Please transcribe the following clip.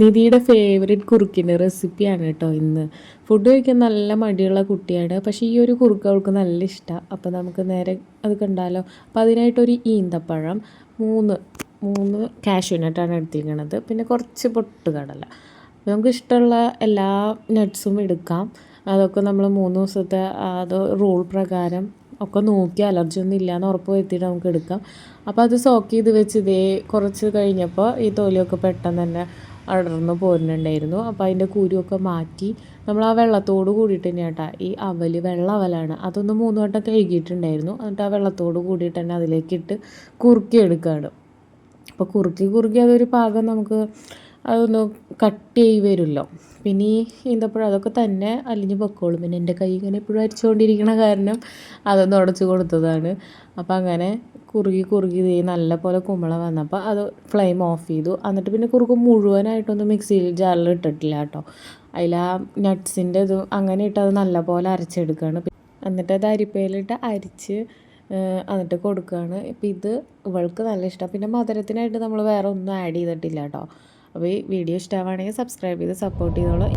നിധിയുടെ ഫേവറേറ്റ് കുറുക്കിൻ്റെ റെസിപ്പിയാണ് കേട്ടോ ഇന്ന്. ഫുഡ് കഴിക്കാൻ നല്ല മടിയുള്ള കുട്ടിയാണ്, പക്ഷേ ഈ ഒരു കുറുക്ക് അവൾക്ക് നല്ല ഇഷ്ടമാണ്. അപ്പോൾ നമുക്ക് നേരെ അത് കണ്ടാലോ. അപ്പോൾ അതിനായിട്ടൊരു ഈന്തപ്പഴം, മൂന്ന് മൂന്ന് കാഷ്യൂനട്ടാണ് എടുത്തിരിക്കുന്നത്, പിന്നെ കുറച്ച് പൊട്ടുകടല. നമുക്ക് ഇഷ്ടമുള്ള എല്ലാ നട്ട്സും എടുക്കാം. അതൊക്കെ നമ്മൾ 3 ദിവസത്തെ അത് റൂൾ പ്രകാരം ഒക്കെ നോക്കി അലർജി ഒന്നും ഇല്ലയെന്ന് ഉറപ്പ് വരുത്തിയിട്ട് നമുക്ക് എടുക്കാം. അപ്പോൾ അത് സോക്ക് ചെയ്ത് വെച്ച് ഇതേ കുറച്ച് കഴിഞ്ഞപ്പോൾ ഈ തൊലിയൊക്കെ പെട്ടെന്ന് തന്നെ അടർന്ന് പോരുന്നുണ്ടായിരുന്നു. അപ്പോൾ അതിൻ്റെ കുരുവൊക്കെ മാറ്റി നമ്മൾ ആ വെള്ളത്തോട് കൂടിയിട്ട് തന്നെ കേട്ടോ, ഈ വെള്ള അവലാണ് അതൊന്ന് 3 വട്ടം കഴുകിയിട്ടുണ്ടായിരുന്നു. എന്നിട്ട് ആ വെള്ളത്തോട് കൂടിയിട്ട് തന്നെ അതിലേക്കിട്ട് കുറുക്കി എടുക്കുകയാണ്. അപ്പോൾ കുറുക്കി അതൊരു പാകം നമുക്ക് അതൊന്ന് കട്ട് ചെയ്ത് വരുമല്ലോ. പിന്നെ ഈ ഈന്തപ്പഴം അതൊക്കെ തന്നെ അലിഞ്ഞ് പൊക്കോളും. പിന്നെ എൻ്റെ കൈ ഇങ്ങനെ എപ്പോഴും അരിച്ചുകൊണ്ടിരിക്കണ കാരണം അതൊന്ന് ഉടച്ച് കൊടുത്തതാണ്. അപ്പോൾ അങ്ങനെ കുറുകി നല്ല പോലെ കുമ്പളം വന്നപ്പോൾ അത് ഫ്ലെയിം ഓഫ് ചെയ്തു. എന്നിട്ട് പിന്നെ കുറുക്ക് മുഴുവനായിട്ടൊന്നും മിക്സിയിൽ ജാറിൽ ഇട്ടിട്ടില്ല കേട്ടോ. അതിൽ ആ നട്ട്സിൻ്റെ ഇത് അങ്ങനെ ഇട്ട് അത് നല്ല പോലെ അരച്ചെടുക്കുകയാണ്. എന്നിട്ട് അത് അരിപ്പയിലിട്ട് അരിച്ച് എന്നിട്ട് കൊടുക്കുകയാണ്. ഇപ്പം ഇത് ഇവൾക്ക് നല്ല ഇഷ്ടമാണ്. പിന്നെ മധുരത്തിനായിട്ട് നമ്മൾ വേറെ ഒന്നും ആഡ് ചെയ്തിട്ടില്ല കേട്ടോ. അപ്പോൾ ഈ വീഡിയോ ഇഷ്ടമാണെങ്കിൽ സബ്സ്ക്രൈബ് ചെയ്ത് സപ്പോർട്ട് ചെയ്തോളൂ.